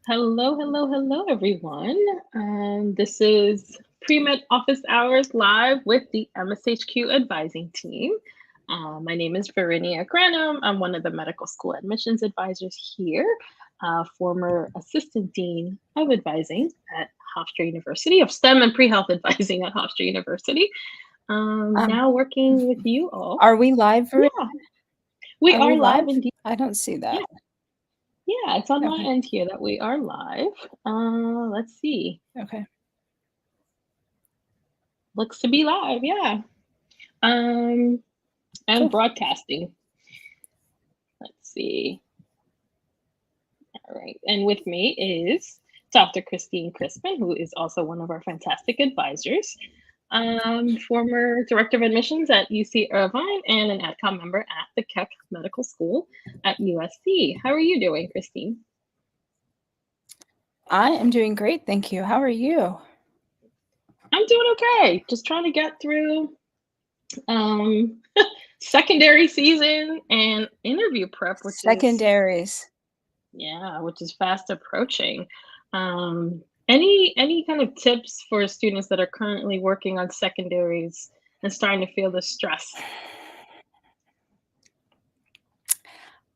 Hello, hello, hello, everyone. This is Premed Office Hours live with the MSHQ advising team. My name is Verinia Granum. I'm one of the medical school admissions advisors here, former assistant dean of advising at Hofstra University, of STEM and pre-health advising at Hofstra University. Um, Now working with you all. are we live? Yeah, we Are we are live live? indeed. I don't see Yeah, that. yeah, it's on my Okay. end here that we are live. Let's see. Okay. Looks to be live, yeah. Um, and Cool. broadcasting. Let's see. All right. And with me is Dr. Christine Crispin, who is also one of our fantastic advisors, former director of admissions at UC Irvine and an AdCom member at the Keck Medical School at USC. How are you doing, Christine? I am doing great. Thank you. How are you? I'm doing okay. Just trying to get through um, secondary season and interview prep, Secondaries. which is fast approaching. Any kind of tips for students that are currently working on secondaries and starting to feel the stress?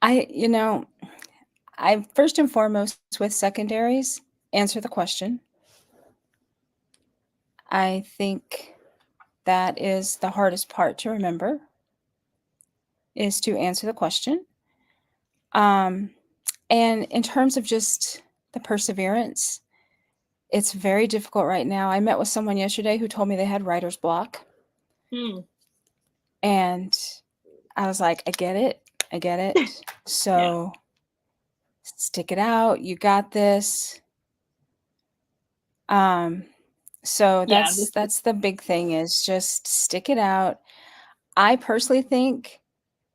I, you know, I first and foremost with secondaries, answer the question. I think that is the hardest part to remember is to answer the question. Um, and in terms of just the perseverance, it's very difficult right now. I met with someone yesterday who told me they had writer's block. Hmm. And I was like, I get it. I get it. Yeah. So stick it out. You got this. Um, so Yeah. that's the big thing is just stick it out. I personally think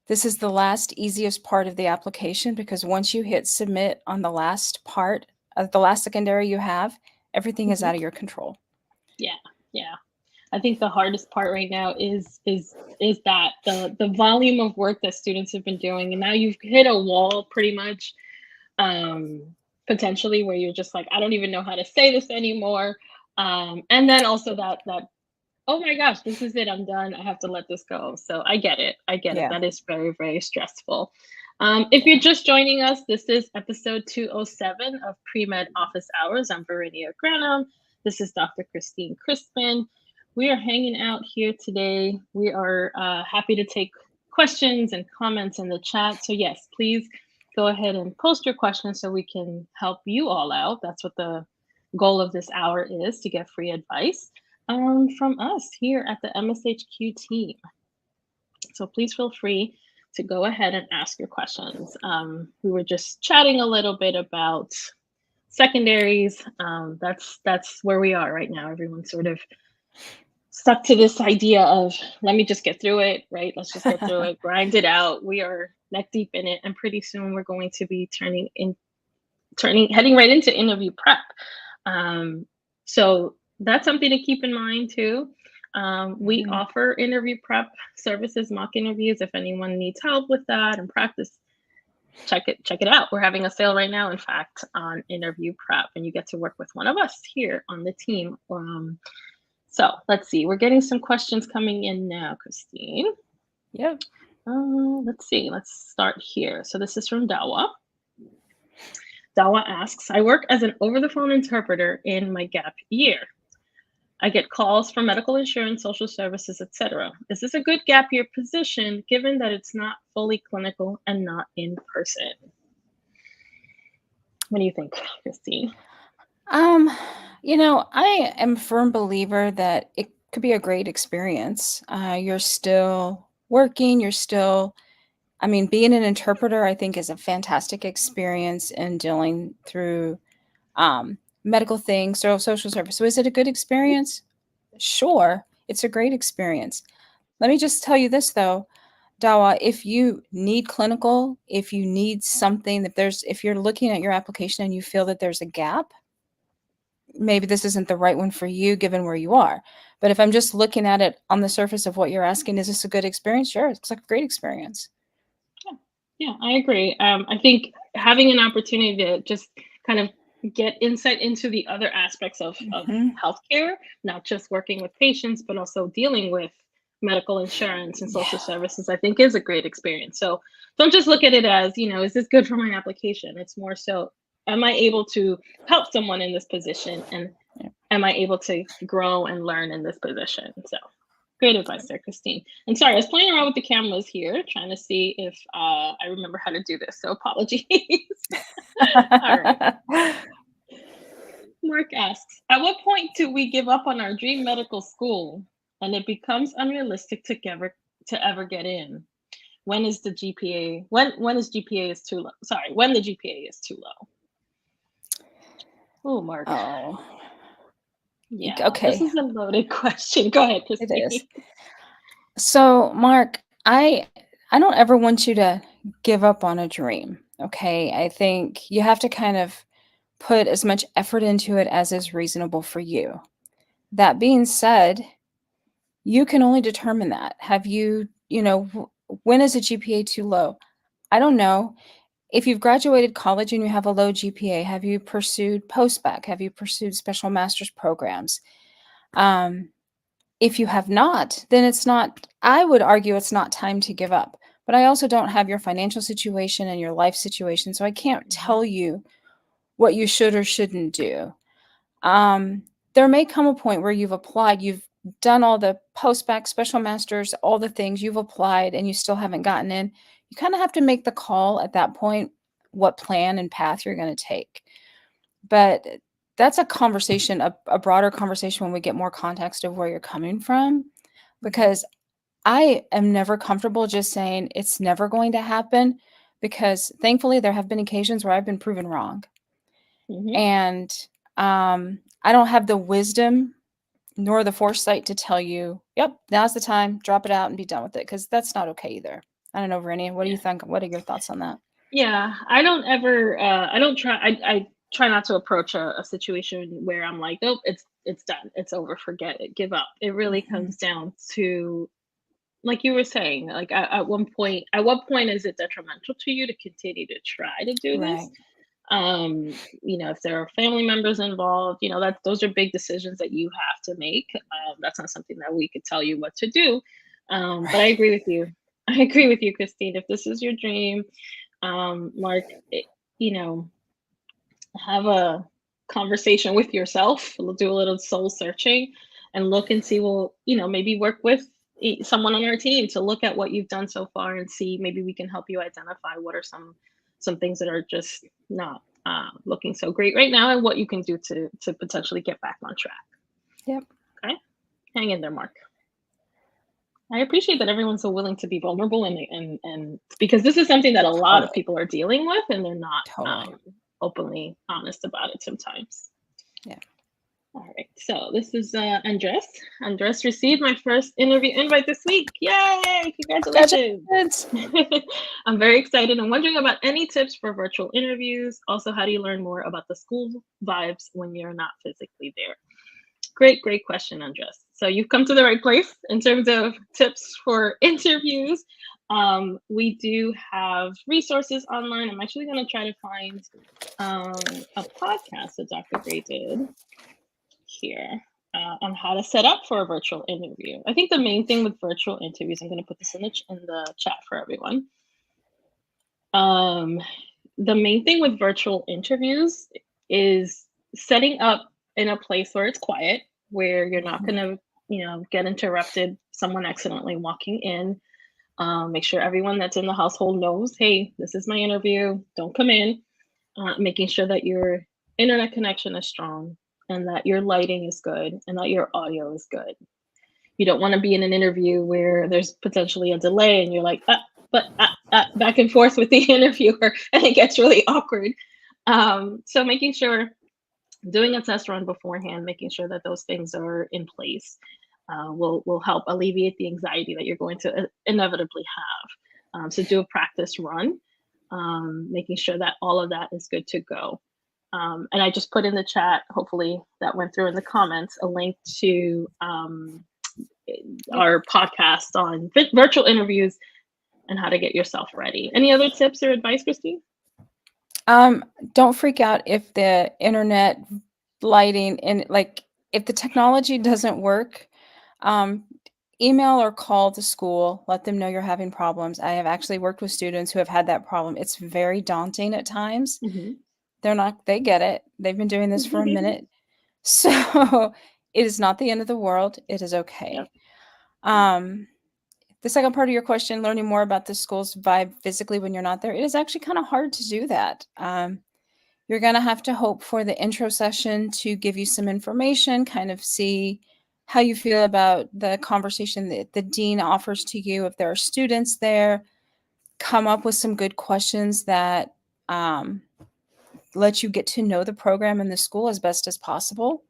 this is the last easiest part of the application because once you hit submit on the last part of the last secondary you have, everything is Mhm. out of your control. Yeah. Yeah. I think the hardest part right now is that the volume of work that students have been doing, and now you've hit a wall pretty much, um, potentially where you're just like, I don't even know how to say this anymore. And then also that oh my gosh, this is it, I'm done, I have to let this go. So I get it. I get it. Yeah. That is very, very stressful. If you're Yeah. just joining us, this is episode 207 of Pre-Med Office Hours. I'm Verinia Granum. This is Dr. Christine Crispin. We are hanging out here today. We are happy to take questions and comments in the chat. So yes, please go ahead and post your questions so we can help you all out. That's what the goal of this hour is, to get free advice from us here at the MSHQ team. So please feel free to go ahead and ask your questions. We were just chatting a little bit about secondaries. That's where we are right now. Everyone's sort of stuck to this idea of let me just get through it, right? Let's just get through it, grind it out. We are neck deep in it, and pretty soon we're going to be heading right into interview prep. So that's something to keep in mind too. We Mhm. offer interview prep services, mock interviews. If anyone needs help with that and practice, check it out. We're having a sale right now, in fact, on interview prep, and you get to work with one of us here on the team. So let's see. We're getting some questions coming in now, Christine. Yep. Let's see. Let's start here. So this is from Dawa. Dawa asks, I work as an over the phone interpreter in my gap year. I get calls from medical insurance, social services, etc. Is this a good gap year position given that it's not fully clinical and not in person? What do you think, Christine? Um, I am a firm believer that it could be a great experience. You're still working, I mean, being an interpreter, I think, is a fantastic experience in dealing through medical things, so social service. So, is it a good experience? Sure, it's a great experience. Let me just tell you this though, Dawa, if you need clinical, if you need something, if you're looking at your application and you feel that there's a gap, maybe this isn't the right one for you given where you are. But if I'm just looking at it on the surface of what you're asking, is this a good experience? Sure, it's like a great experience. Yeah, I agree. I think having an opportunity to just kind of get insight into the other aspects of healthcare, not just working with patients, but also dealing with medical insurance and social services, I think is a great experience. So don't just look at it as, is this good for my application? It's more so, am I able to help someone in this position? And am I able to grow and learn in this position? So great advice there, Christine. And sorry, I was playing around with the cameras here, trying to see if I remember how to do this. So apologies. All right. Mark asks, at what point do we give up on our dream medical school and it becomes unrealistic to ever get in? When is the GPA? When is GPA is too low? Sorry, when the GPA is too low. Oh, Mark. Oh. Yeah. Okay. This is a loaded question. Go ahead, Christine. It is. So, Mark, I don't ever want you to give up on a dream. Okay. I think you have to kind of put as much effort into it as is reasonable for you. That being said, you can only determine that. Have you, when is a GPA too low? I don't know. If you've graduated college and you have a low GPA, have you pursued post-bac? Have you pursued special master's programs? If you have not, then I would argue it's not time to give up. But I also don't have your financial situation and your life situation, so I can't tell you what you should or shouldn't do. There may come a point where you've applied, you've done all the post-bac, special masters, all the things you've applied, and you still haven't gotten in. You kind of have to make the call at that point, what plan and path you're going to take. But that's a conversation, a broader conversation when we get more context of where you're coming from, because I am never comfortable just saying it's never going to happen, because thankfully there have been occasions where I've been proven wrong. And I don't have the wisdom nor the foresight to tell you, yep, now's the time, drop it out and be done with it, because that's not okay either. I don't know, Rennie, what do you think? What are your thoughts on that? Yeah, I don't ever, I try not to approach a situation where I'm like, nope, it's done, it's over, forget it, give up. It really comes down to, like you were saying, like at what point is it detrimental to you to continue to try to do this? If there are family members involved, those are big decisions that you have to make. That's not something that we could tell you what to do. But I agree with you. I agree with you, Christine. If this is your dream, Mark, have a conversation with yourself, do a little soul searching and look and see, well, maybe work with someone on our team to look at what you've done so far and see, maybe we can help you identify what are some things that are just not looking so great right now and what you can do to potentially get back on track. Yep. Okay. Hang in there, Mark. I appreciate that everyone's so willing to be vulnerable and because this is something that a lot of people are dealing with and they're not openly honest about it sometimes. Yeah. All right. So this is Andres. Andres received my first interview invite this week. Yay! Congratulations. I'm very excited. I'm wondering about any tips for virtual interviews. Also, how do you learn more about the school vibes when you're not physically there? Great question, Andres. So you've come to the right place in terms of tips for interviews. We do have resources online. I'm actually going to try to find a podcast that Dr. Gray did here on how to set up for a virtual interview. I think the main thing with virtual interviews, I'm going to put this in the chat for everyone. The main thing with virtual interviews is setting up in a place where it's quiet, where you're not going to, get interrupted, someone accidentally walking in. Make sure everyone that's in the household knows, hey, this is my interview, don't come in. Making sure that your internet connection is strong and that your lighting is good and that your audio is good. You don't want to be in an interview where there's potentially a delay and you're like, back and forth with the interviewer and it gets really awkward. So making sure, doing a test run beforehand, making sure that those things are in place will help alleviate the anxiety that you're going to inevitably have. So do a practice run, making sure that all of that is good to go. And I just put in the chat, hopefully that went through in the comments, a link to our podcast on virtual interviews and how to get yourself ready. Any other tips or advice, Christine? Don't freak out if the internet lighting and like if the technology doesn't work. Um, email or call the school, let them know you're having problems. I have actually worked with students who have had that problem. It's very daunting at times. Hmm. They get it. They've been doing this for a minute. So it is not the end of the world. It is Yep. okay. Um, the second part of your question, learning more about the school's vibe physically when you're not there, it is actually kind of hard to do that. You're going to have to hope for the intro session to give you some information, kind of see how you feel about the conversation that the dean offers to you. If there are students there, come up with some good questions that let you get to know the program and the school as best as possible.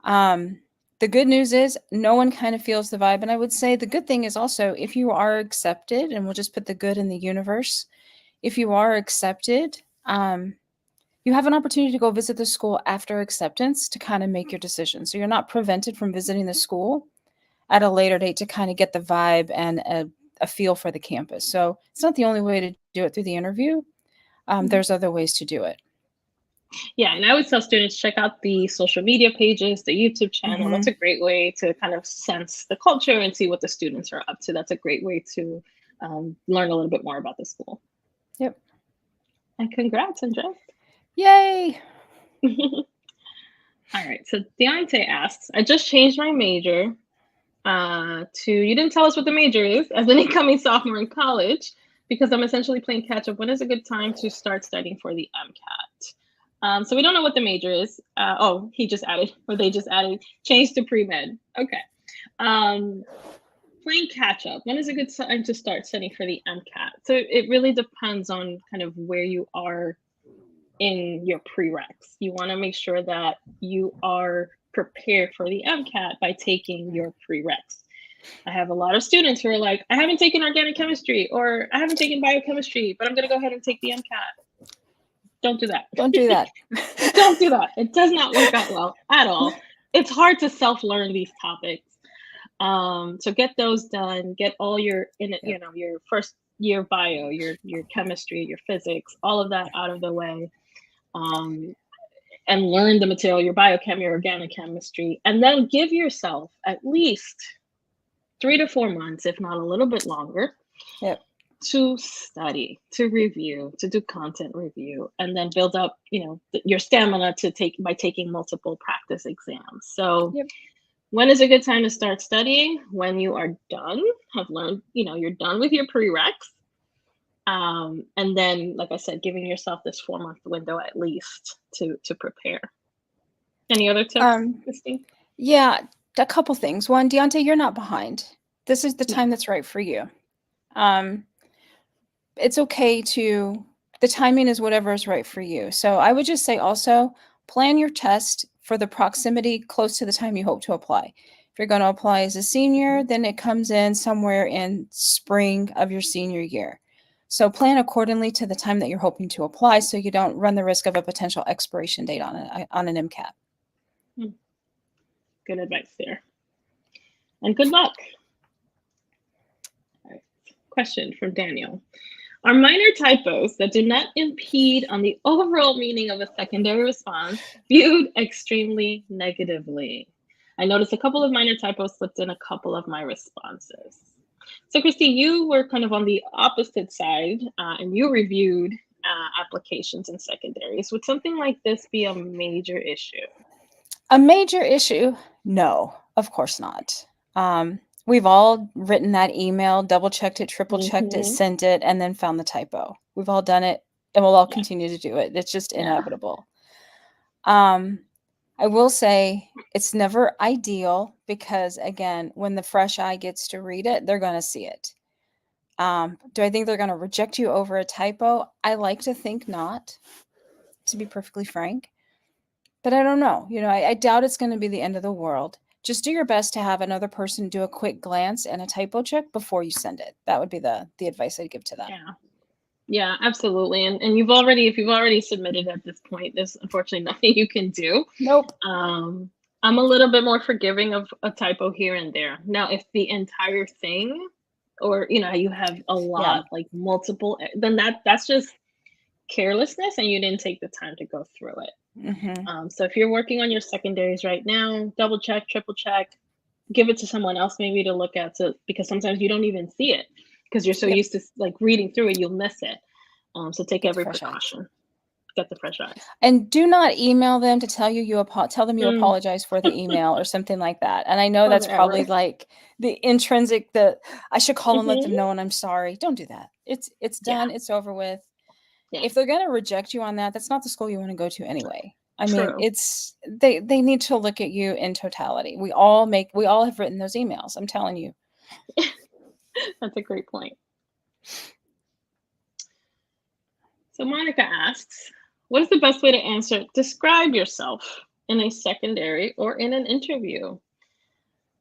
The good news is no one kind of feels the vibe. And I would say the good thing is also if you are accepted, and we'll just put the good in the universe, if you are accepted, you have an opportunity to go visit the school after acceptance to kind of make your decision. So you're not prevented from visiting the school at a later date to kind of get the vibe and a feel for the campus. So it's not the only way to do it through the interview. There's other ways to do it. Yeah, and I would tell students check out the social media pages, the YouTube channel. That's Mm-hmm. a great way to kind of sense the culture and see what the students are up to. That's a great way to learn a little bit more about the school. Yep. And congrats, Andrea. Yay! All right, so Deontay asks, I just changed my major you didn't tell us what the major is as an incoming sophomore in college because I'm essentially playing catch up. When is a good time to start studying for the MCAT? So we don't know what the major is. He just added, or they just added, change to pre-med. Okay. Playing catch up. When is a good time to start studying for the MCAT? So it really depends on kind of where you are in your prereqs. You want to make sure that you are prepared for the MCAT by taking your prereqs. I have a lot of students who are like, I haven't taken organic chemistry or I haven't taken biochemistry, but I'm going to go ahead and take the MCAT. Don't do that. Don't do that. Don't do that. It does not work out well at all. It's hard to self-learn these topics. So get those done, get all your, your first year bio, your chemistry, your physics, all of that out of the way. And learn the material, your biochem, your organic chemistry, and then give yourself at least 3 to 4 months, if not a little bit longer, to study, to review, to do content review, and then build up, your stamina by taking multiple practice exams. So when is a good time to start studying? When you are done, have learned, you're done with your prereqs. And then, like I said, giving yourself this 4-month window at least to prepare. Any other tips, Christine? Yeah, a couple things. One, Deontay, you're not behind. This is the time that's right for you. It's okay the timing is whatever is right for you. So I would just say also plan your test for the proximity close to the time you hope to apply. If you're going to apply as a senior, then it comes in somewhere in spring of your senior year. So plan accordingly to the time that you're hoping to apply so you don't run the risk of a potential expiration date on an MCAT. Good advice there. And good luck. All right. Question from Daniel. Are minor typos that do not impede on the overall meaning of a secondary response viewed extremely negatively? I noticed a couple of minor typos slipped in a couple of my responses. So, Christy, you were kind of on the opposite side, and you reviewed applications in secondaries. Would something like this be a major issue? A major issue? No, of course not. We've all written that email, double-checked it, triple-checked it, sent it, and then found the typo. We've all done it, and we'll all continue to do it. It's just inevitable. I will say it's never ideal because, again, when the fresh eye gets to read it, they're going to see it. Do I think they're going to reject you over a typo? I like to think not, to be perfectly frank. But I don't know. I doubt it's going to be the end of the world. Just do your best to have another person do a quick glance and a typo check before you send it. That would be the advice I'd give to them. Yeah, absolutely. And if you've already submitted at this point, there's unfortunately nothing you can do. Nope. I'm a little bit more forgiving of a typo here and there. Now, if the entire thing, or you have a lot, like multiple, then that's just carelessness and you didn't take the time to go through it. Mm-hmm. So if you're working on your secondaries right now, double check, triple check, give it to someone else maybe to look at, so because sometimes you don't even see it because you're so Yep. used to like reading through it, you'll miss it. So take Get the every fresh eyes. precaution. Get the fresh eyes. And do not email them to tell them you apologize for the email or something like that. And I know that's probably Whatever. like the intrinsic that I should call and let them Mhm. know and I'm sorry. Don't do that. It's Yeah. done. It's over with. Yeah. If they're going to reject you on that, that's not the school you want to go to anyway. I mean, True. they need to look at you in totality. We all have written those emails. I'm telling you. That's a great point. So Monica asks, what is the best way to answer, describe yourself in a secondary or in an interview?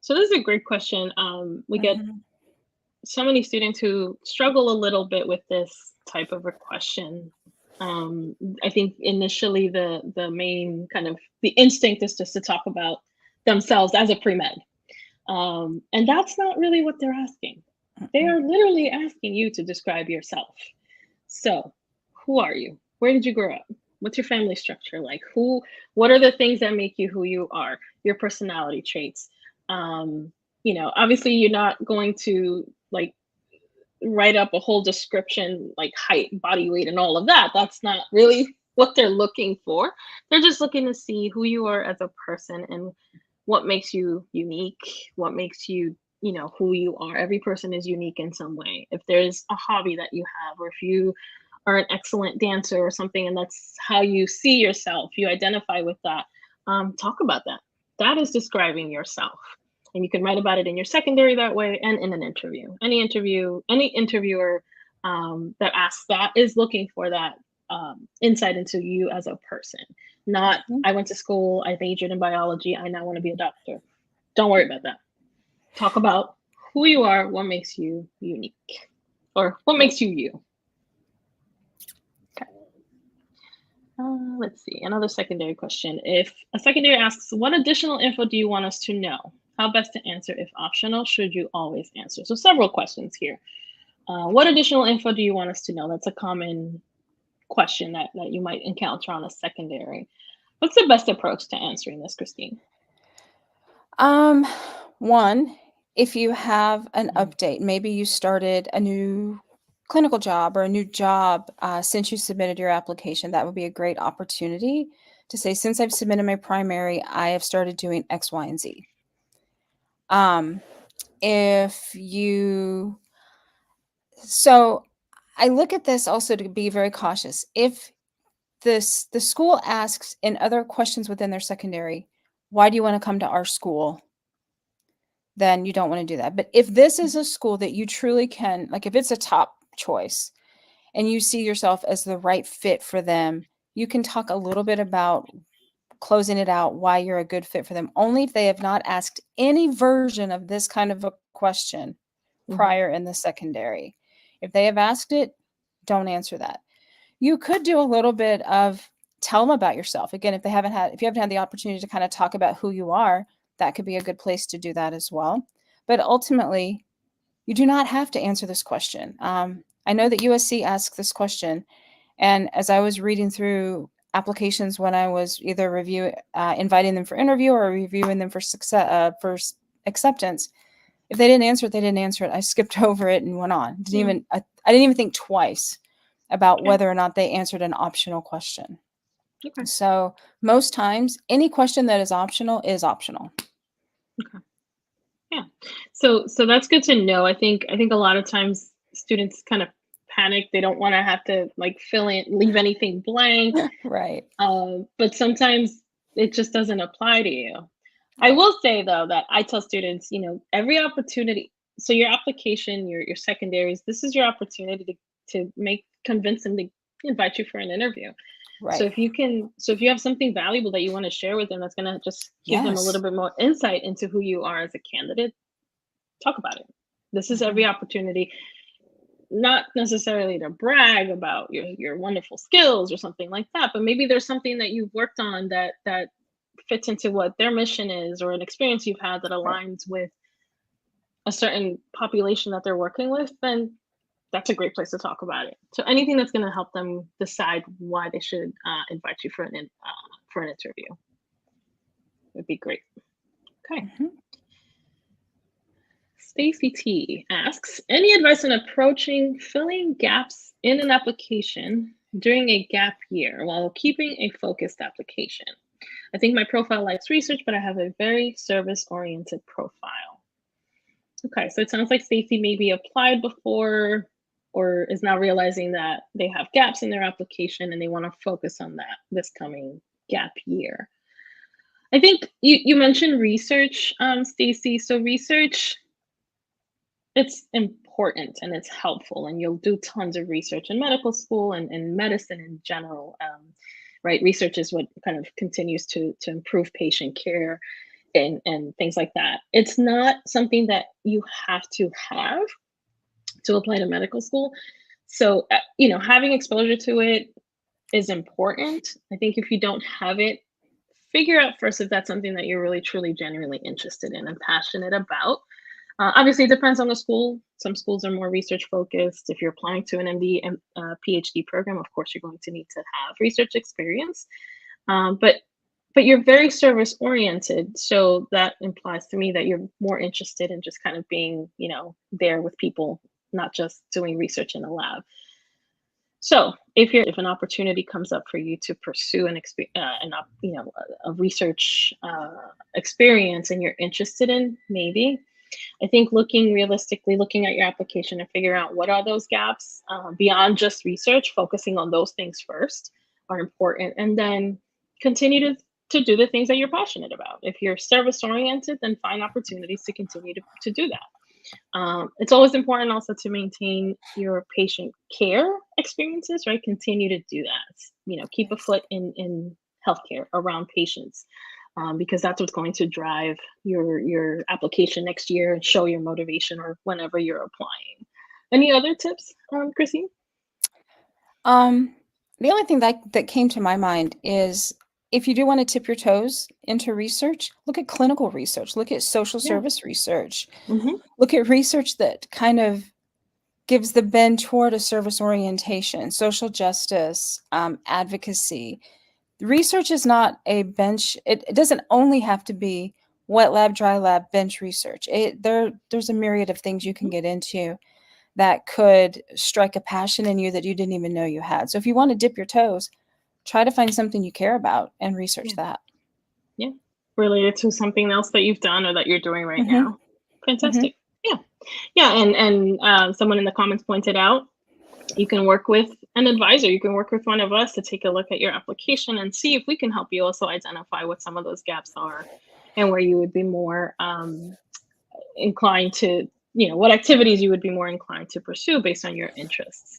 So this is a great question. We get Mm-hmm. so many students who struggle a little bit with this type of a question. I think initially the main kind of the instinct is just to talk about themselves as a pre-med. And that's not really what they're asking. They are literally asking you to describe yourself. So, who are you? Where did you grow up? What's your family structure like? What are the things that make you who you are? Your personality traits. Obviously you're not going to like write up a whole description like height, body weight, and all of that. That's not really what they're looking for. They're just looking to see who you are as a person and what makes you unique, what makes you, who you are. Every person is unique in some way. If there's a hobby that you have, or if you are an excellent dancer or something, and that's how you see yourself, you identify with that, talk about that. That is describing yourself. And you can write about it in your secondary that way and in an interview. Any interviewer that asks that is looking for that insight into you as a person. Not, I went to school, I majored in biology, I now want to be a doctor. Don't worry about that. Talk about who you are, what makes you unique, or what makes you you. Okay. Let's see, another secondary question. If a secondary asks, what additional info do you want us to know? How best to answer? If optional, should you always answer? So several questions here. What additional info do you want us to know? That's a common question that you might encounter on a secondary. What's the best approach to answering this, Christine? One, if you have an update, maybe you started a new clinical job or a new job since you submitted your application, that would be a great opportunity to say, since I've submitted my primary, I have started doing X, Y, and Z. So I look at this also to be very cautious. If the school asks in other questions within their secondary, why do you want to come to our school? Then you don't want to do that. But if this is a school that you truly can, like if it's a top choice and you see yourself as the right fit for them, you can talk a little bit about closing it out, why you're a good fit for them, only if they have not asked any version of this kind of a question prior in the secondary. If they have asked it, don't answer that. You could do a little bit of tell them about yourself. Again, if you haven't had the opportunity to kind of talk about who you are, that could be a good place to do that as well. But ultimately, you do not have to answer this question. I know that USC asks this question, and as I was reading through applications when I was either inviting them for interview or reviewing them for acceptance, if they didn't answer it, they didn't answer it. I skipped over it and went on. I didn't even think twice about whether or not they answered an optional question. Okay. So most times, any question that is optional is optional. Okay. Yeah. So that's good to know. I think a lot of times students kind of panic. They don't want to have to like leave anything blank. Right. But sometimes it just doesn't apply to you. Right. I will say though that I tell students, every opportunity. So your application, your secondaries, this is your opportunity to convince them to invite you for an interview. Right. So if you have something valuable that you want to share with them, that's going to just give them a little bit more insight into who you are as a candidate, talk about it. This is every opportunity, not necessarily to brag about your wonderful skills or something like that, but maybe there's something that you've worked on that fits into what their mission is, or an experience you've had that aligns with a certain population that they're working with. Then that's a great place to talk about it. So anything that's going to help them decide why they should invite you for an interview would be great. Okay. Mhm. Stacy T asks, any advice on approaching filling gaps in an application during a gap year while keeping a focused application? I think my profile likes research, but I have a very service-oriented profile. Okay, so it sounds like Stacy maybe applied before or is now realizing that they have gaps in their application and they want to focus on that this coming gap year. I think you mentioned research, Stacy. So research, it's important and it's helpful, and you'll do tons of research in medical school and medicine in general. Right, research is what kind of continues to improve patient care and things like that. It's not something that you have to apply to medical school. So, having exposure to it is important. I think if you don't have it, figure out first if that's something that you're really, truly, genuinely interested in and passionate about. Obviously, it depends on the school. Some schools are more research focused. If you're applying to an MD and PhD program, of course, you're going to need to have research experience. But you're very service oriented, so that implies to me that you're more interested in just kind of being, there with people, not just doing research in a lab. So if an opportunity comes up for you to pursue a research experience and you're interested in, maybe, I think looking at your application and figuring out what are those gaps beyond just research, focusing on those things first are important, and then continue to do the things that you're passionate about. If you're service oriented, then find opportunities to continue to do that. It's always important also to maintain your patient care experiences, right? Continue to do that. Keep a foot in healthcare around patients, because that's what's going to drive your application next year and show your motivation or whenever you're applying. Any other tips, Christine? The only thing that came to my mind is if you do want to tip your toes into research, look at clinical research, look at social service research, look at research that kind of gives the bend toward a service orientation, social justice, advocacy. Research is not a bench. It doesn't only have to be wet lab, dry lab, bench research. There's a myriad of things you can get into that could strike a passion in you that you didn't even know you had. So if you want to dip your toes, try to find something you care about and research that. Yeah. Related to something else that you've done or that you're doing right now. Fantastic. Yeah. And someone in the comments pointed out, you can work with an advisor. You can work with one of us to take a look at your application and see if we can help you also identify what some of those gaps are and where you would be more inclined to, what activities you would be more inclined to pursue based on your interests.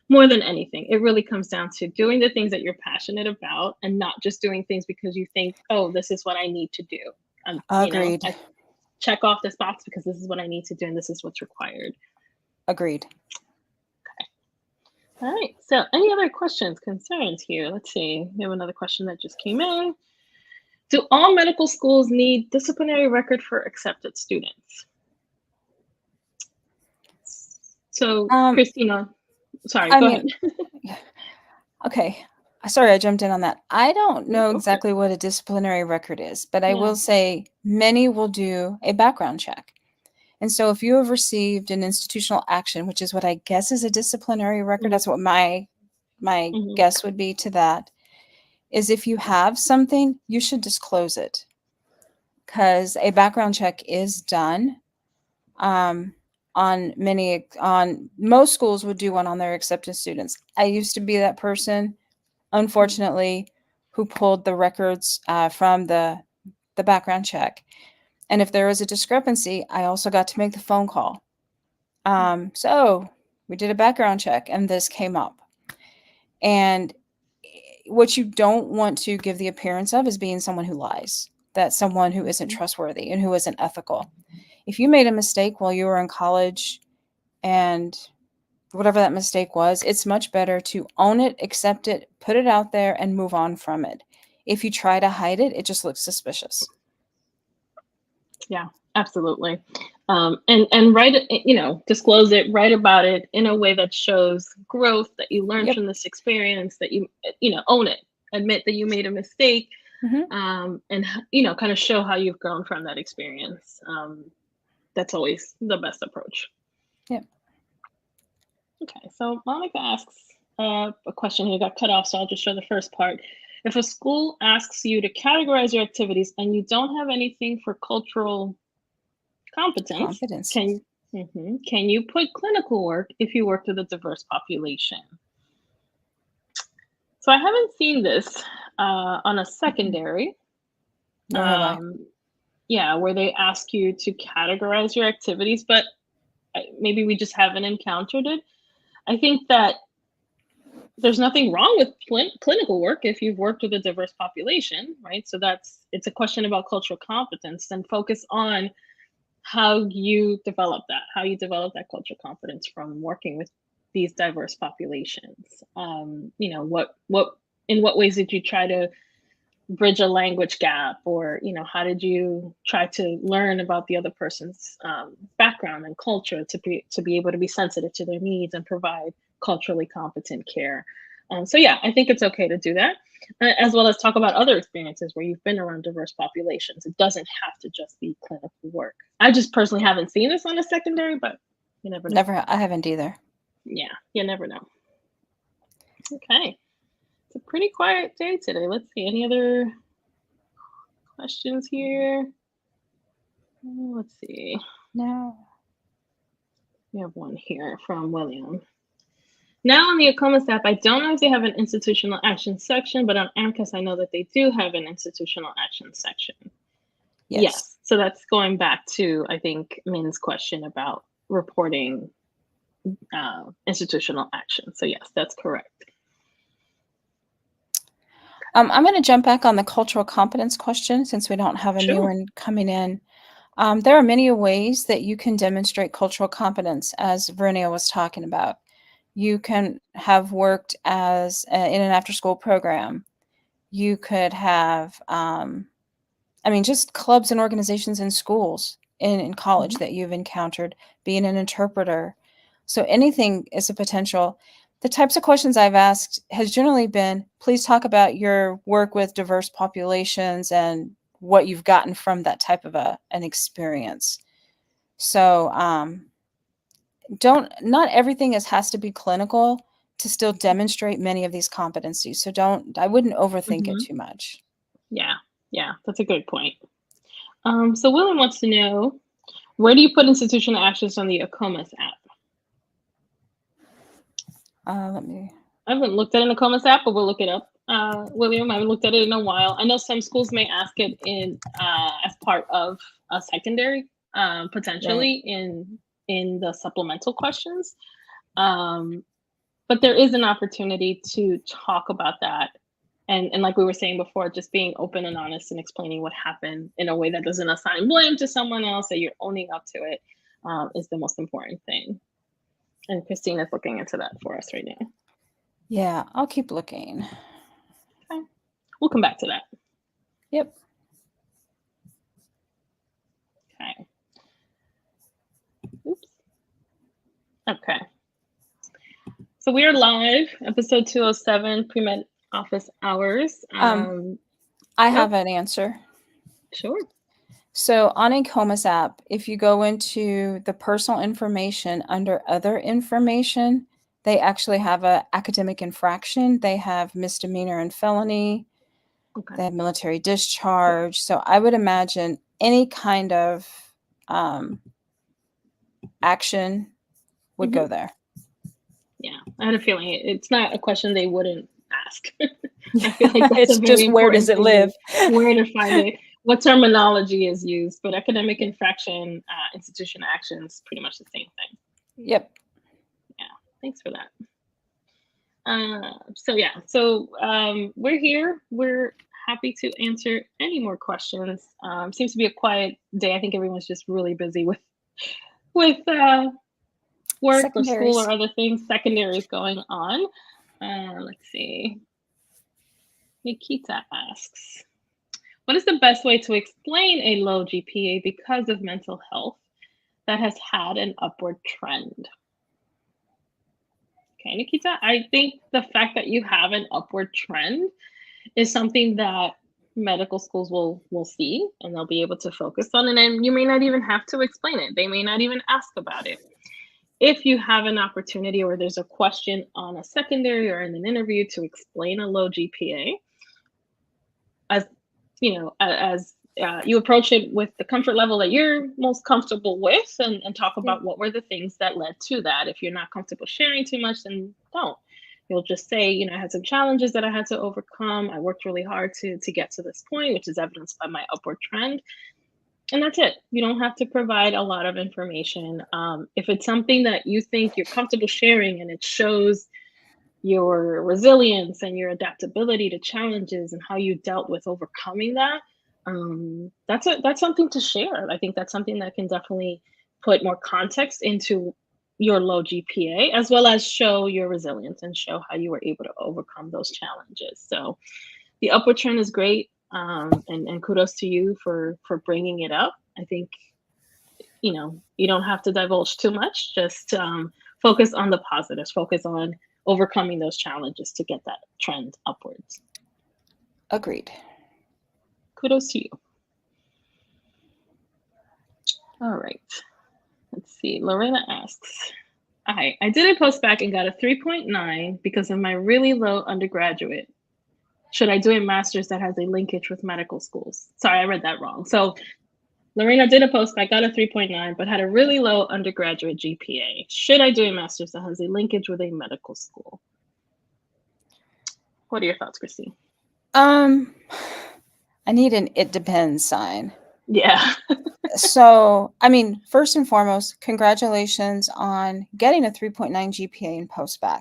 More than anything, it really comes down to doing the things that you're passionate about and not just doing things because you think, oh, this is what I need to do. Agreed. I check off this box because this is what I need to do and this is what's required. Agreed. Okay. All right. So any other questions, concerns here? Let's see. We have another question that just came in. Do all medical schools need disciplinary record for accepted students? So, Christina, sorry, go ahead. Okay. Sorry, I jumped in on that. I don't know exactly what a disciplinary record is, but I will say many will do a background check. And so if you have received an institutional action, which is what I guess is a disciplinary record, that's what my guess would be to that, is if you have something, you should disclose it. Because a background check is done. Most schools would do one on their accepted students. I used to be that person, unfortunately, who pulled the records from the background check. And if there was a discrepancy, I also got to make the phone call. So we did a background check and this came up. And what you don't want to give the appearance of is being someone who lies. That's someone who isn't trustworthy and who isn't ethical. If you made a mistake while you were in college and whatever that mistake was, it's much better to own it, accept it, put it out there, and move on from it. If you try to hide it, it just looks suspicious. Yeah, absolutely. And write it, disclose it, write about it in a way that shows growth, that you learned Yep. from this experience, that you own it, admit that you made a mistake, and kind of show how you've grown from that experience. That's always the best approach. Yep. Okay, so Monica asks a question here, got cut off, so I'll just show the first part. If a school asks you to categorize your activities and you don't have anything for cultural competence, can you put clinical work if you work with a diverse population? So I haven't seen this on a secondary. Nor have I. Yeah, where they ask you to categorize your activities, but maybe we just haven't encountered it. I think that there's nothing wrong with clinical work if you've worked with a diverse population, right? So it's a question about cultural competence, and focus on how you develop that cultural competence from working with these diverse populations. In what ways did you try to bridge a language gap, or how did you try to learn about the other person's background and culture to be able to be sensitive to their needs and provide culturally competent care. So yeah, I think it's okay to do that, as well as talk about other experiences where you've been around diverse populations. It doesn't have to just be clinical work. I just personally haven't seen this on a secondary, but you never know. I haven't either. Yeah, you never know. Okay. It's a pretty quiet day today. Let's see, any other questions here? Let's see. No. We have one here from William. Now on the ACOMAS app, I don't know if they have an institutional action section, but on AMCAS, I know that they do have an institutional action section. Yes. So that's going back to, I think, Min's question about reporting institutional action. So yes, that's correct. I'm going to jump back on the cultural competence question since we don't have a new one coming in. There are many ways that you can demonstrate cultural competence, as Vernia was talking about. You can have worked in an after-school program. You could have, just clubs and organizations in schools, in college that you've encountered, being an interpreter. So anything is a potential. The types of questions I've asked has generally been, please talk about your work with diverse populations and what you've gotten from that type of an experience. So not everything has to be clinical to still demonstrate many of these competencies. So I wouldn't overthink it too much. Yeah, that's a good point. So William wants to know, where do you put institutional actions on the ACOMAS app? I haven't looked at an ACOMAS app, but we'll look it up. William, I haven't looked at it in a while. I know some schools may ask it as part of a secondary, potentially in the supplemental questions. But there is an opportunity to talk about that. And like we were saying before, just being open and honest and explaining what happened in a way that doesn't assign blame to someone else, that you're owning up to it, is the most important thing. And Christine is looking into that for us right now. Yeah, I'll keep looking. Okay. We'll come back to that. Yep. Okay. Oops. Okay. So we are live, episode 207, Premed office hours. I have an answer. Sure. So on ACOMAS app, if you go into the personal information under other information, they actually have an academic infraction. They have misdemeanor and felony. Okay. They have military discharge. So I would imagine any kind of action would go there. Yeah, I had a feeling it's not a question they wouldn't ask. I feel like that's it's just where does it live? Where to find it? What terminology is used? But academic infraction, institution actions, pretty much the same thing. Yep. Yeah, thanks for that. So we're here. We're happy to answer any more questions. Seems to be a quiet day. I think everyone's just really busy with work or school or other things. Secondaries going on. Let's see. Nikita asks, what is the best way to explain a low GPA because of mental health? that has had an upward trend? Okay, Nikita, I think the fact that you have an upward trend is something that medical schools will see and they'll be able to focus on, and then you may not even have to explain it. They may not even ask about it. If you have an opportunity or there's a question on a secondary or in an interview to explain a low GPA, as as you approach it with the comfort level that you're most comfortable with, and talk Yeah. about what were the things that led to that. If you're not comfortable sharing too much, then don't. You'll just say, I had some challenges that I had to overcome. I worked really hard to get to this point, which is evidenced by my upward trend. And that's it. You don't have to provide a lot of information. If it's something that you think you're comfortable sharing and it shows your resilience and your adaptability to challenges and how you dealt with overcoming that, that's something to share. I think that's something that can definitely put more context into your low GPA, as well as show your resilience and show how you were able to overcome those challenges. So the upward trend is great, and kudos to you for bringing it up. I think you don't have to divulge too much. Just focus on the positives. Focus on overcoming those challenges to get that trend upwards. Agreed. Kudos to you. All right. Let's see. Lorena asks, "Hi, I did a postbac and got a 3.9 because of my really low undergraduate. Should I do a master's that has a linkage with medical schools?" Sorry, I read that wrong. So Lorena did a postbac, got a 3.9, but had a really low undergraduate GPA. Should I do a master's that has a linkage with a medical school? What are your thoughts, Christine? I need an "it depends" sign. Yeah. So, I mean, first and foremost, congratulations on getting a 3.9 GPA in postbac.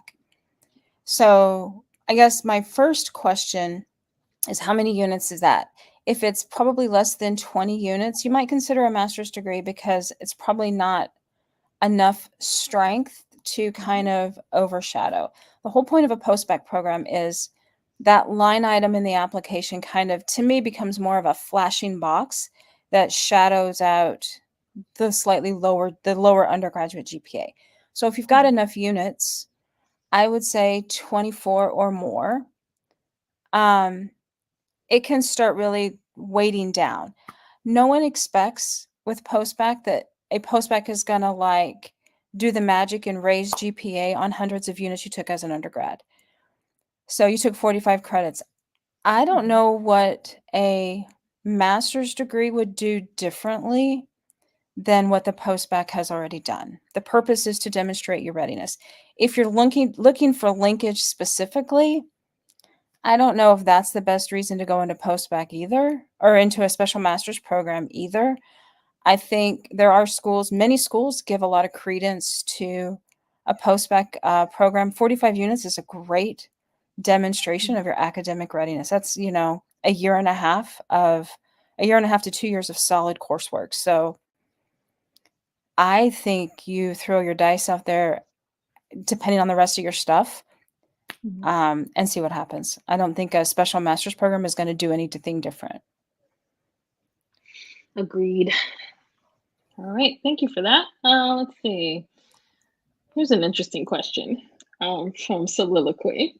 So, I guess my first question is, how many units is that? If it's probably less than 20 units, you might consider a master's degree because it's probably not enough strength to kind of overshadow. The whole point of a postbac program is that line item in the application kind of, to me, becomes more of a flashing box that shadows out the lower undergraduate GPA. So if you've got enough units, I would say 24 or more, it can start really weighting down. No one expects with postbac that a postbac is going to like do the magic and raise GPA on hundreds of units you took as an undergrad. So you took 45 credits. I don't know what a master's degree would do differently than what the postbac has already done. The purpose is to demonstrate your readiness. If you're looking for linkage specifically, I don't know if that's the best reason to go into postbac either, or into a special master's program either. I think there are many schools give a lot of credence to a postbac program. 45 units is a great demonstration of your academic readiness. That's, a year and a half to 2 years of solid coursework. So I think you throw your dice out there, depending on the rest of your stuff, and see what happens. I don't think a special master's program is going to do anything different. Agreed. All right, thank you for that. Let's see. Here's an interesting question from Soliloquy.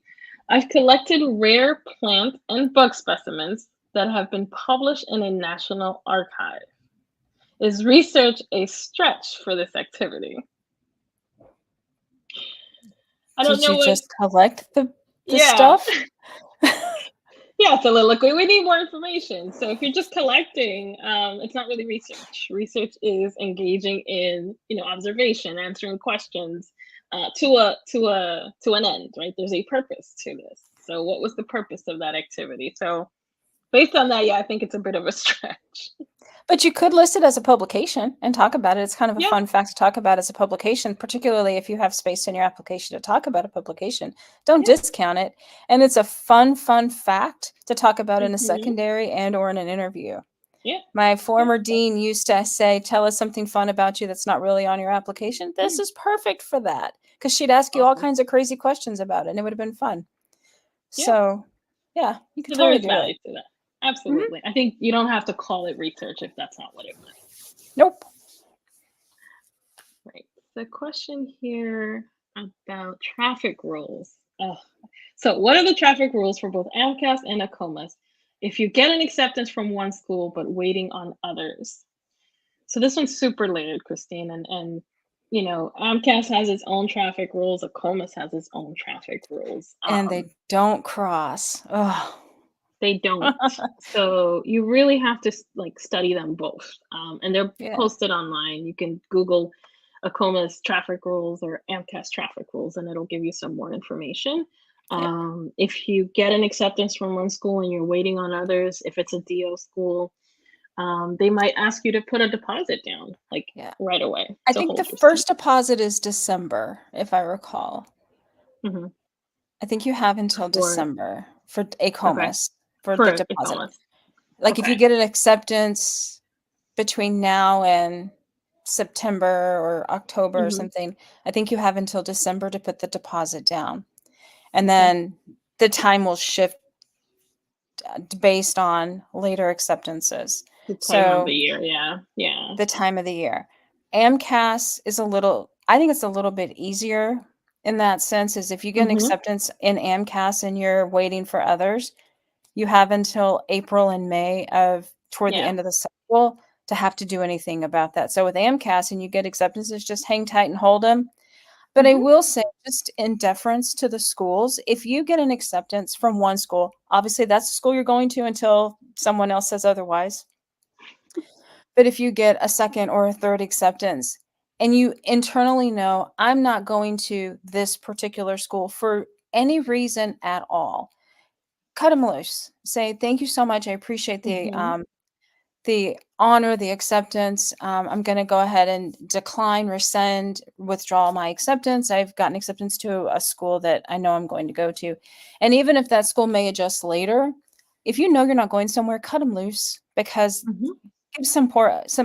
"I've collected rare plant and bug specimens that have been published in a national archive. Is research a stretch for this activity?" I don't Did know you what. just collect the Yeah. stuff? Yeah, Soliloquy. We need more information. So if you're just collecting, it's not really research. Research is engaging in, observation, answering questions, to an end, right? There's a purpose to this. So what was the purpose of that activity? So based on that, yeah, I think it's a bit of a stretch. But you could list it as a publication and talk about it. It's kind of a Yeah. fun fact to talk about as a publication, particularly if you have space in your application to talk about a publication. Don't discount it. And it's a fun fact to talk about in a secondary and or in an interview. Yeah. My former dean used to say, "Tell us something fun about you that's not really on your application." This is perfect for that, because she'd ask you all kinds of crazy questions about it, and it would have been fun. Yeah. So, yeah, you could So there totally is do value it. to that. Absolutely. I think you don't have to call it research if that's not what it was. Nope. the question here about traffic rules. So what are the traffic rules for both AMCAS and ACOMAS if you get an acceptance from one school but waiting on others? So this one's super layered, Christine, and you know, AMCAS has its own traffic rules, ACOMAS has its own traffic rules. And they don't cross. Oh. They don't. So you really have to like study them both. And they're Yeah. posted online. You can Google ACOMA's traffic rules or AMCAS traffic rules, and it'll give you some more information. If you get an acceptance from one school and you're waiting on others, if it's a DO school, they might ask you to put a deposit down, like right away. I think the first deposit is December, if I recall. Mm-hmm. I think you have until December for ACOMAS for the deposit. ACOMAS. Like if you get an acceptance between now and September or October or something, I think you have until December to put the deposit down. And then the time will shift based on later acceptances. The time of the year, yeah. The time of the year. AMCAS is I think it's a little bit easier in that sense, is if you get an acceptance in AMCAS and you're waiting for others, you have until April and May toward the end of the cycle to have to do anything about that. So with AMCAS and you get acceptances, just hang tight and hold them. But I will say, just in deference to the schools, if you get an acceptance from one school, obviously that's the school you're going to until someone else says otherwise. But if you get a second or a third acceptance and you internally know, I'm not going to this particular school for any reason at all, cut them loose. Say, thank you so much. I appreciate the honor, the acceptance. I'm going to go ahead and decline, rescind, withdraw my acceptance. I've gotten acceptance to a school that I know I'm going to go to. And even if that school may adjust later, if you know you're not going somewhere, cut them loose, because give some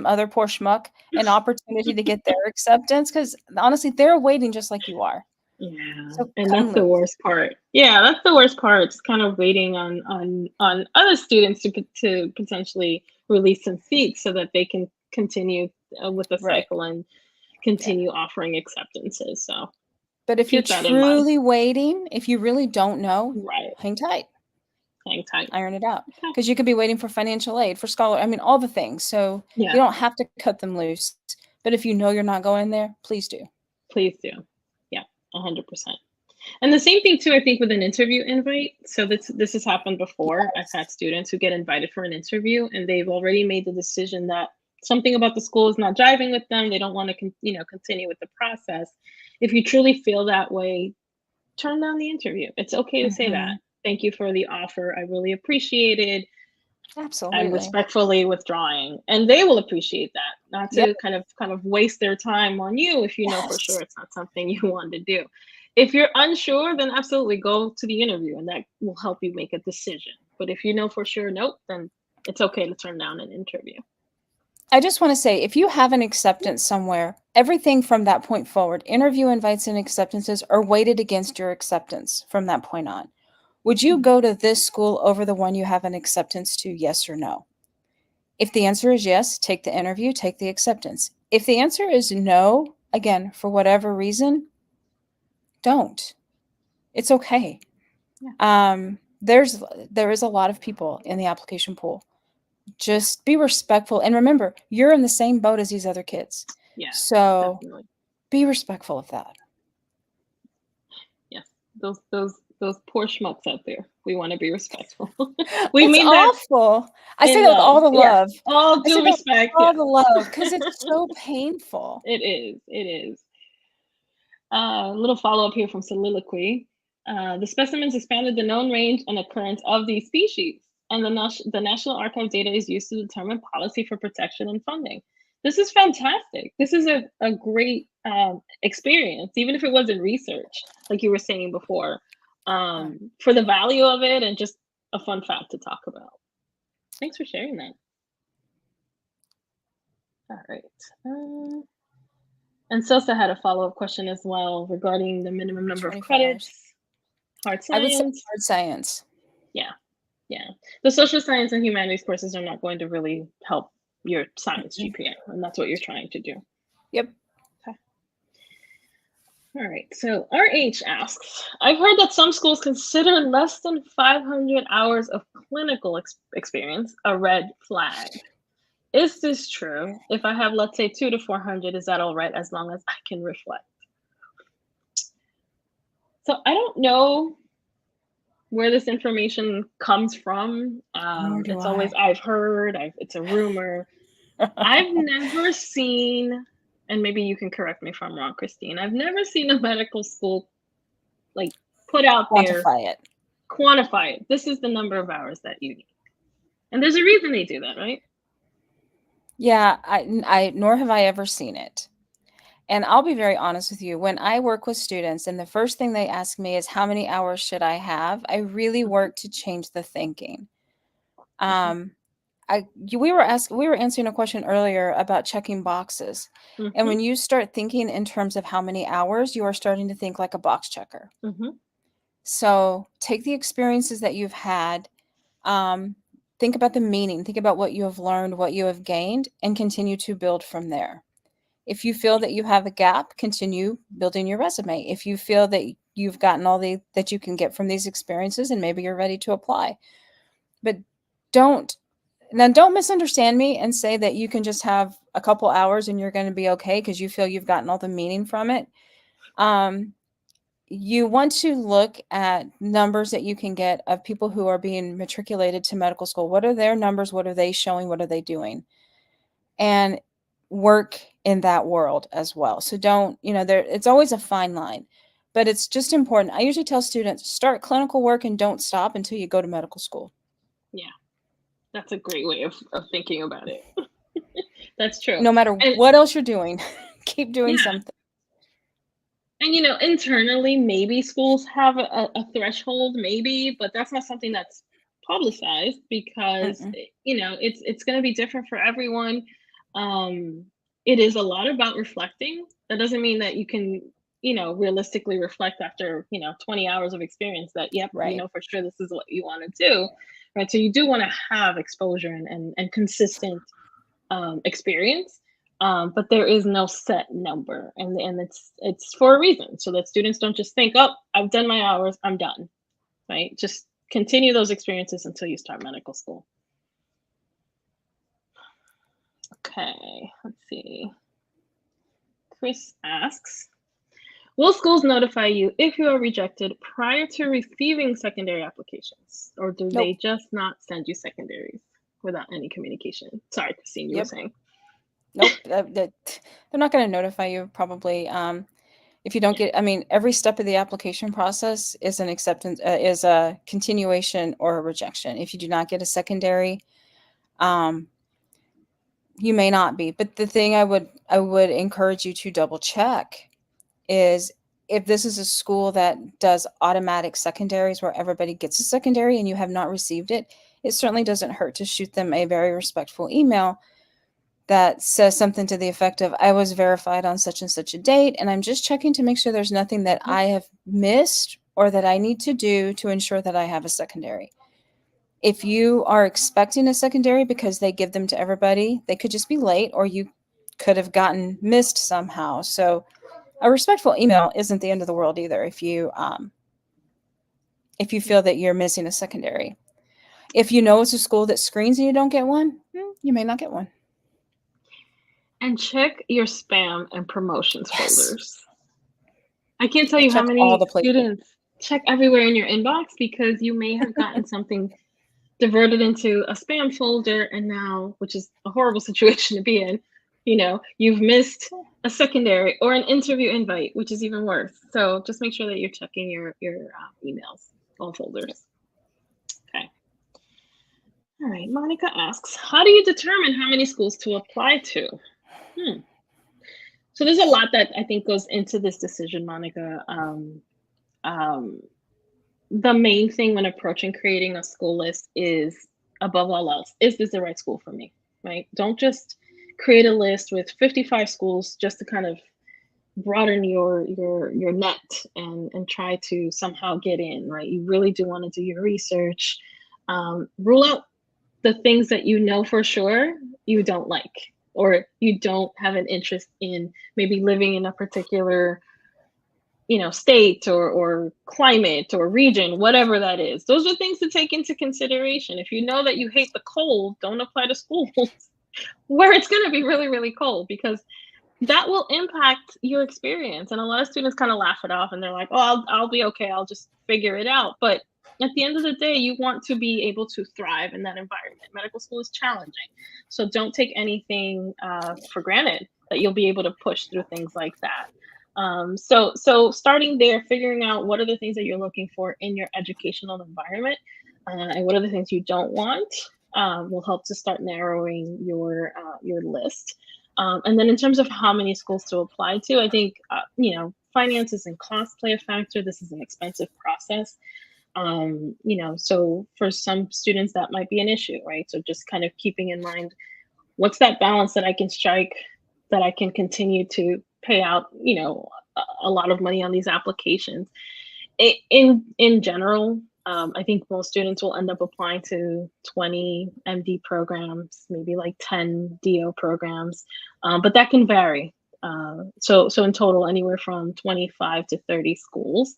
other poor schmuck an opportunity to get their acceptance, because honestly, they're waiting just like you are. Yeah, so and that's the worst part. Yeah, that's the worst part. It's kind of waiting on other students to potentially release some seats so that they can continue with the cycle and continue offering acceptances. So, but if you're truly waiting, if you really don't know, hang tight. Hang tight. Iron it out, because you could be waiting for financial aid, for scholar. I mean, all the things. So you don't have to cut them loose. But if you know you're not going there, please do. Please do. 100%. And the same thing too, I think, with an interview invite. So this has happened before. I've had students who get invited for an interview and they've already made the decision that something about the school is not jiving with them. They don't want to continue with the process. If you truly feel that way, turn down the interview. It's okay to say that. Thank you for the offer. I really appreciate it. Absolutely. I'm respectfully withdrawing, and they will appreciate that. Not to kind of waste their time on you if you know for sure it's not something you want to do. If you're unsure, then absolutely go to the interview, and that will help you make a decision. But if you know for sure, nope, then it's okay to turn down an interview. I just want to say, if you have an acceptance somewhere, everything from that point forward, interview invites and acceptances, are weighted against your acceptance from that point on. Would you go to this school over the one you have an acceptance to, yes or no? If the answer is yes, take the interview, take the acceptance. If the answer is no, again, for whatever reason, don't. It's okay. There is a lot of people in the application pool. Just be respectful. And remember, you're in the same boat as these other kids. Yeah. So definitely. Be respectful of that. Yes. Those poor schmucks out there. We want to be respectful. It's awful. I say that with all the love. All due respect. All the love, because it's so painful. It is. A little follow-up here from Soliloquy. The specimens expanded the known range and occurrence of these species, and the National Archive data is used to determine policy for protection and funding. This is fantastic. This is a great experience, even if it wasn't research, like you were saying before, for the value of it and just a fun fact to talk about. Thanks for sharing that. All right. And Sosa had a follow-up question as well regarding the minimum number of credits. Hard science. I would say hard science. Yeah. The social science and humanities courses are not going to really help your science GPA, and that's what you're trying to do. Yep. Okay. All right, so RH asks, I've heard that some schools consider less than 500 hours of clinical experience a red flag. Is this true? If I have, let's say, 2 to 400, is that all right as long as I can reflect? So I don't know where this information comes from. Nor do It's always, I. I've heard, it's a rumor. I've never seen, and maybe you can correct me if I'm wrong, Christine, I've never seen a medical school like put out there, Quantify it. quantify it. This is the number of hours that you need. And there's a reason they do that, right? Yeah, I nor have I ever seen it. And I'll be very honest with you. When I work with students, and the first thing they ask me is, how many hours should I have? I really Mhm, work to change the thinking. mhm, Um, we were answering a question earlier about checking boxes. And mhm, when you start thinking in terms of how many hours, you are starting to think like a box checker. mhm. So take the experiences that you've had, um, think about the meaning, think about what you have learned, what you have gained, and continue to build from there. If you feel that you have a gap, continue building your resume. If you feel that you've gotten all that you can get from these experiences and maybe you're ready to apply. But don't don't misunderstand me and say that you can just have a couple hours and you're going to be okay because you feel you've gotten all the meaning from it. Um, you want to look at numbers that you can get of people who are being matriculated to medical school. What are their numbers? What are they showing? What are they doing? And work in that world as well. So don't, there it's always a fine line, but it's just important. I usually tell students, start clinical work and don't stop until you go to medical school. Yeah, that's a great way of thinking about it. That's true. No matter And what else you're doing, keep doing yeah, something. and internally, maybe schools have a threshold, maybe, but that's not something that's publicized because Mm-mm. it's going to be different for everyone. It is a lot about reflecting. That doesn't mean that you can realistically reflect after 20 hours of experience that yep, Right. for sure this is what you want to do, right? So you do want to have exposure and consistent experience, but there is no set number, and it's for a reason, so that students don't just think, oh, I've done my hours, I'm done, right? Just continue those experiences until you start medical school. Okay, let's see. Chris asks, will schools notify you if you are rejected prior to receiving secondary applications, or do they Nope. just not send you secondaries without any communication? Sorry, Christine, you were Yep. saying. Nope. They're not going to notify you probably. If you don't Yeah. get, I mean, every step of the application process is an acceptance, is a continuation or a rejection. If you do not get a secondary, um, you may not be. But the thing I would encourage you to double check is if this is a school that does automatic secondaries where everybody gets a secondary and you have not received it, it certainly doesn't hurt to shoot them a very respectful email that says something to the effect of, I was verified on such and such a date, and I'm just checking to make sure there's nothing that Mhm. I have missed or that I need to do to ensure that I have a secondary. If you are expecting a secondary because they give them to everybody, they could just be late or you could have gotten missed somehow. So a respectful email isn't the end of the world either if you feel that you're missing a secondary. If you know it's a school that screens and you don't get one, you may not get one. And check your spam and promotions Yes. folders. I can't tell I you how check all many the places. students check everywhere in your inbox because you may have gotten something diverted into a spam folder, and now, which is a horrible situation to be in, you've missed a secondary or an interview invite, which is even worse. So just make sure that you're checking your emails, all folders. Okay. All right. Monica asks, how do you determine how many schools to apply to? Hmm. So there's a lot that I think goes into this decision, Monica. Um, the main thing when approaching creating a school list is, above all else, is this the right school for me? Right? Don't just create a list with 55 schools just to kind of broaden your net and try to somehow get in. Right? You really do want to do your research. Rule out the things that you know for sure you don't like, or you don't have an interest in maybe living in a particular state or climate or region, whatever that is. Those are things to take into consideration. If you know that you hate the cold, don't apply to schools where it's going to be really, really cold, because that will impact your experience. And a lot of students kind of laugh it off and they're like, oh, I'll be okay. I'll just figure it out. But at the end of the day, you want to be able to thrive in that environment. Medical school is challenging. So don't take anything for granted that you'll be able to push through things like that. So starting there, figuring out what are the things that you're looking for in your educational environment, and what are the things you don't want, will help to start narrowing your list. And then in terms of how many schools to apply to, I think, finances and cost play a factor. This is an expensive process. So for some students that might be an issue, right? So just kind of keeping in mind, what's that balance that I can strike, that I can continue to pay out, a lot of money on these applications. In general, I think most students will end up applying to 20 MD programs, maybe like 10 DO programs, but that can vary. So in total, anywhere from 25 to 30 schools,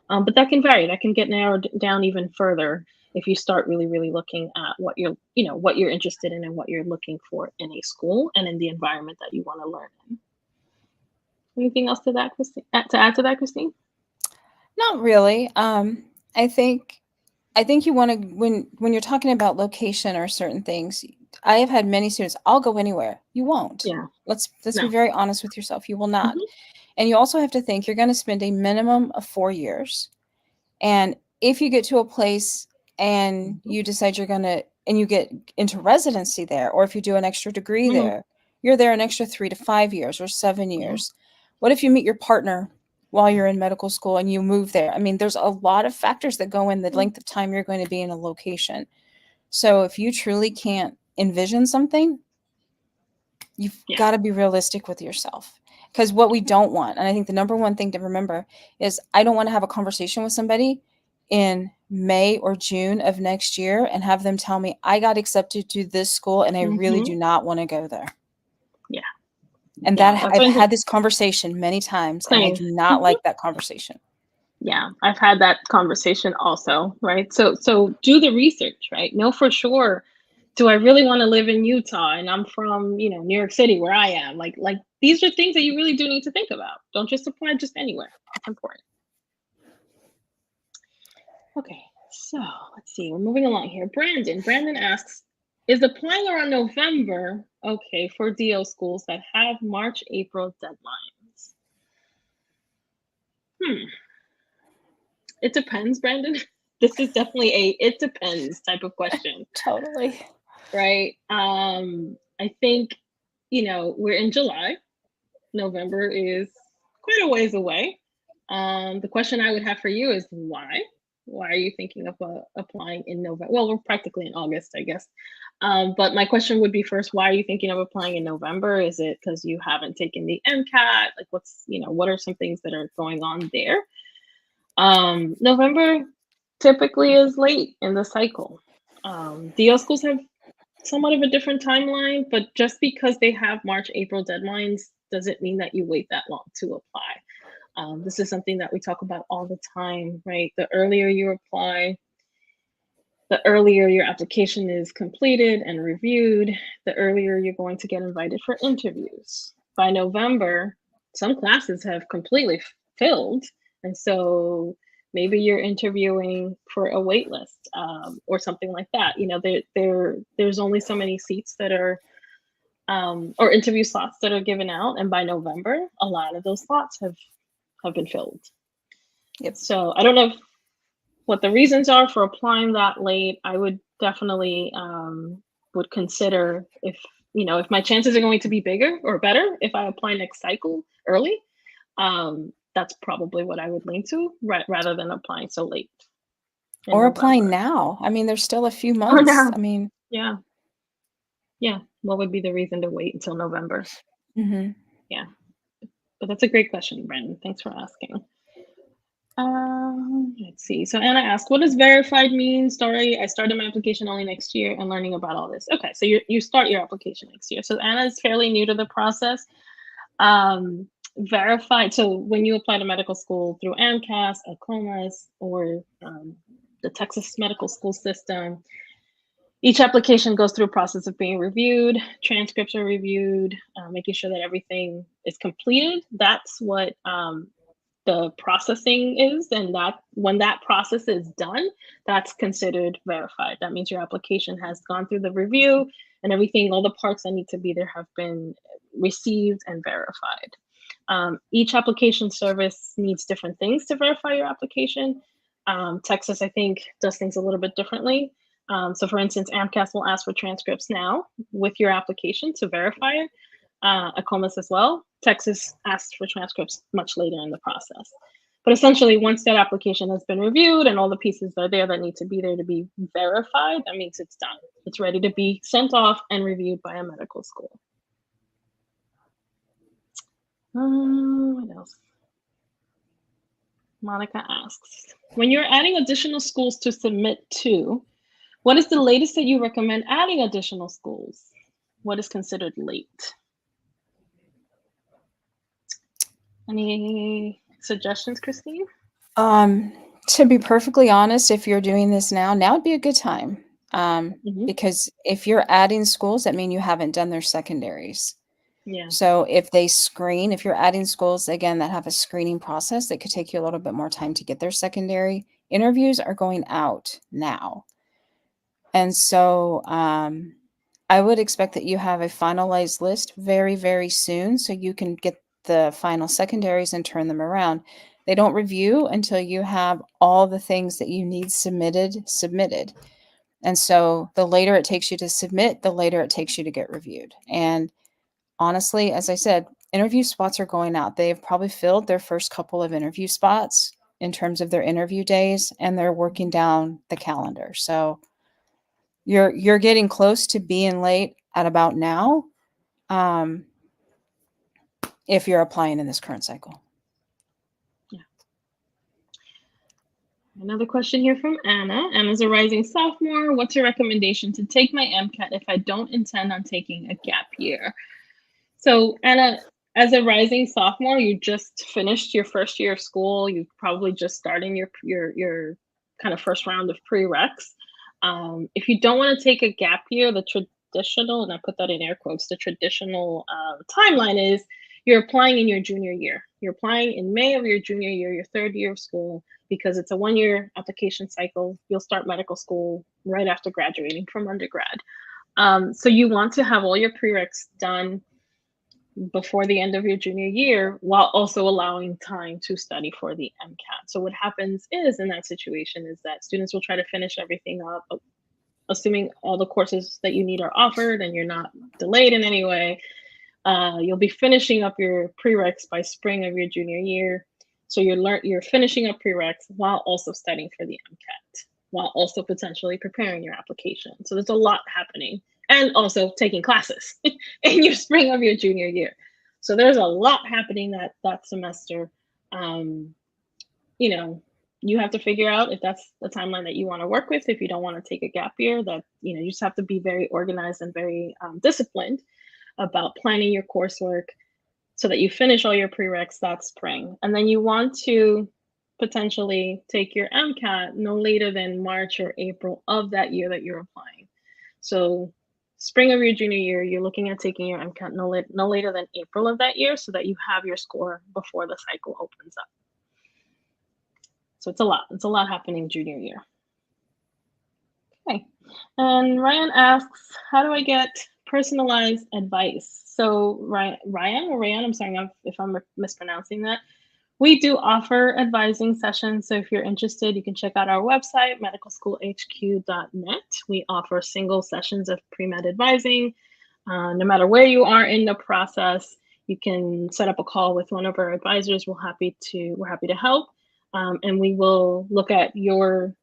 but that can vary. That can get narrowed down even further if you start really, really looking at what you're interested in and what you're looking for in a school and in the environment that you want to learn in. Anything else to that, Christine? To add to that, Christine? Not really. I think you want to, when you're talking about location or certain things, I have had many students, I'll go anywhere. You won't. Yeah. Let's No. be very honest with yourself. You will not. Mhm. And you also have to think you're going to spend a minimum of 4 years. And if you get to a place and you decide and you get into residency there, or if you do an extra degree there, you're there an extra 3 to 5 years or 7 years. What if you meet your partner while you're in medical school and you move there? I mean, there's a lot of factors that go in the length of time you're going to be in a location. So if you truly can't envision something, you've got to be realistic with yourself. Because what we don't want, and I think the number one thing to remember is, I don't want to have a conversation with somebody in May or June of next year and have them tell me, I got accepted to this school and I really do not want to go there. Yeah. And I've had this conversation many times, and I do not like that conversation. Yeah, I've had that conversation also, right? So do the research, right? Know for sure, do I really want to live in Utah and I'm from, New York City where I am? Like these are things that you really do need to think about. Don't just apply just anywhere. It's important. Okay, so let's see. We're moving along here. Brandon asks, is applying around November okay for DO schools that have March, April deadlines? It depends, Brandon. This is definitely it depends type of question. Totally. Right. I think, we're in July. November is quite a ways away. The question I would have for you is why? Why are you thinking of applying in November? Well, we're practically in August, I guess. But my question would be, first, why are you thinking of applying in November? Is it because you haven't taken the MCAT? Like, what are some things that are going on there? November typically is late in the cycle. DO schools have somewhat of a different timeline, but just because they have March, April deadlines doesn't mean that you wait that long to apply. This is something that we talk about all the time, right? The earlier you apply, the earlier your application is completed and reviewed, the earlier you're going to get invited for interviews. By November, some classes have completely filled, and so maybe you're interviewing for a wait list, or something like that. There's only so many seats that are, or interview slots that are given out, and by November, a lot of those slots have been filled. Yep. So I don't know what the reasons are for applying that late. I would definitely would consider if my chances are going to be bigger or better if I apply next cycle early. That's probably what I would lean to, rather than applying so late. Or applying now. I mean, there's still a few months. I mean, yeah. What would be the reason to wait until November? Yeah, but that's a great question, Brandon. Thanks for asking. Let's see. So Anna asked, what does verified mean? I started my application only next year and learning about all this. Okay, so you start your application next year. So Anna is fairly new to the process. verified. So when you apply to medical school through AMCAS, ACOMAS, or the Texas medical school system, each application goes through a process of being reviewed, transcripts are reviewed, making sure that everything is completed. That's what the processing is, and that when that process is done, that's considered verified. That means your application has gone through the review and everything, all the parts that need to be there have been received and verified. Each application service needs different things to verify your application. Texas, I think, does things a little bit differently. So for instance, AMCAS will ask for transcripts now with your application to verify it. ACOMAS as well. Texas asks for transcripts much later in the process. But essentially, once that application has been reviewed and all the pieces are there that need to be there to be verified, that means it's done. It's ready to be sent off and reviewed by a medical school. What else? Monica asks, when you're adding additional schools to submit to, what is the latest that you recommend adding additional schools? What is considered late? Any suggestions, Christine? To be perfectly honest, if you're doing this now would be a good time. Because if you're adding schools, that means you haven't done their secondaries. Yeah. So if they screen, if you're adding schools, again, that have a screening process, that could take you a little bit more time to get their secondary. Interviews are going out now. And so I would expect that you have a finalized list very, very soon so you can get the final secondaries and turn them around. They don't review until you have all the things that you need submitted. And so the later it takes you to submit, the later it takes you to get reviewed. And honestly, as I said, interview spots are going out. They've probably filled their first couple of interview spots in terms of their interview days, and they're working down the calendar. So you're getting close to being late at about now, if you're applying in this current cycle. Yeah. Another question here from Anna. Anna's a rising sophomore. What's your recommendation to take my MCAT if I don't intend on taking a gap year? So Anna, as a rising sophomore, you just finished your first year of school. You're probably just starting your kind of first round of prereqs. If you don't want to take a gap year, the traditional, and I put that in air quotes, the traditional timeline is you're applying in your junior year. You're applying in May of your junior year, your third year of school, because it's a one-year application cycle. You'll start medical school right after graduating from undergrad. So you want to have all your prereqs done before the end of your junior year, while also allowing time to study for the MCAT. So what happens is in that situation is that students will try to finish everything up, assuming all the courses that you need are offered and you're not delayed in any way. You'll be finishing up your prereqs by spring of your junior year. So you're finishing up prereqs while also studying for the MCAT, while also potentially preparing your application. So there's a lot happening, and also taking classes in your spring of your junior year. So there's a lot happening that semester. You have to figure out if that's the timeline that you want to work with. If you don't want to take a gap year, that you just have to be very organized and very disciplined about planning your coursework so that you finish all your prereqs that spring. And then you want to potentially take your MCAT no later than March or April of that year that you're applying. So spring of your junior year, you're looking at taking your MCAT no later than April of that year so that you have your score before the cycle opens up. So it's a lot happening junior year. Okay, and Ryan asks, how do I get personalized advice? So Ryan, I'm sorry if I'm mispronouncing that. We do offer advising sessions. So if you're interested, you can check out our website, medicalschoolhq.net. We offer single sessions of pre-med advising. No matter where you are in the process, you can set up a call with one of our advisors. We're happy to help. And we will look at your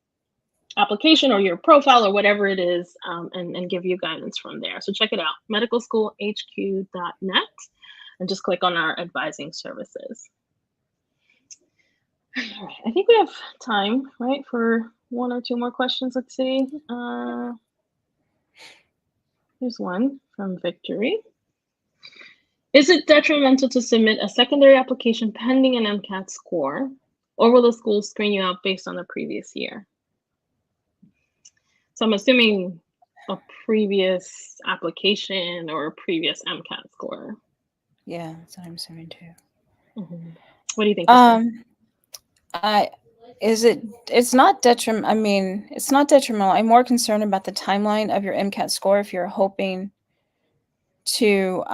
application or your profile or whatever it is, and give you guidance from there. So check it out, medicalschoolhq.net, and just click on our advising services. All right, I think we have time, right, for one or two more questions. Let's see. Here's one from Victory. Is it detrimental to submit a secondary application pending an MCAT score, or will the school screen you out based on the previous year? So I'm assuming a previous application or a previous MCAT score. Yeah, that's what I'm assuming too. Mm-hmm. What do you think, Kristen? It's not detrimental. I mean, it's not detrimental. I'm more concerned about the timeline of your MCAT score if you're hoping to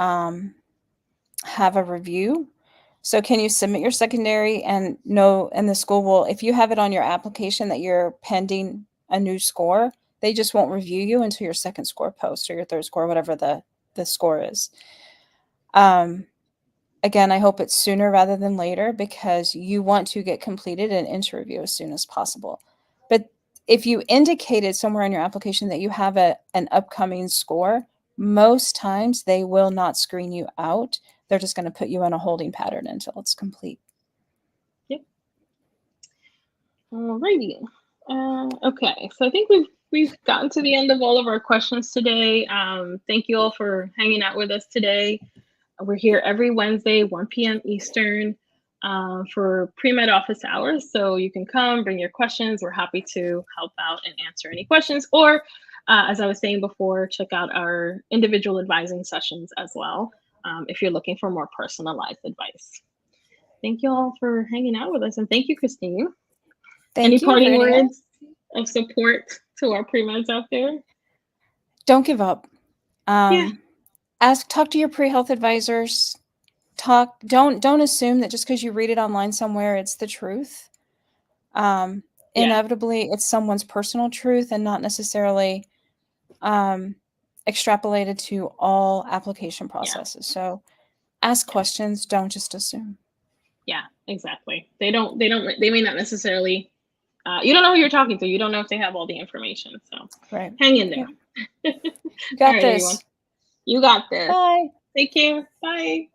have a review. So can you submit your secondary and the school will, if you have it on your application that you're pending a new score, they just won't review you until your second score post or your third score, whatever the score is. Again, I hope it's sooner rather than later because you want to get completed and into review as soon as possible. But if you indicated somewhere in your application that you have an upcoming score, most times they will not screen you out. They're just going to put you in a holding pattern until it's complete. Yep. Alrighty. Okay, so I think we've gotten to the end of all of our questions today. Thank you all for hanging out with us today. We're here every Wednesday, 1 p.m. Eastern, for pre-med office hours. So you can come, bring your questions. We're happy to help out and answer any questions. Or, as I was saying before, check out our individual advising sessions as well, if you're looking for more personalized advice. Thank you all for hanging out with us. And thank you, Christine. Any parting words of support to our pre-meds out there? Don't give up. Talk to your pre-health advisors. Don't assume that just because you read it online somewhere, it's the truth. Inevitably, it's someone's personal truth and not necessarily extrapolated to all application processes. So ask questions, don't just assume. Yeah, exactly. They may not necessarily, you don't know who you're talking to. You don't know if they have all the information. So hang in there. Yep. You got this. Everyone. You got this. Bye. Take care. Bye.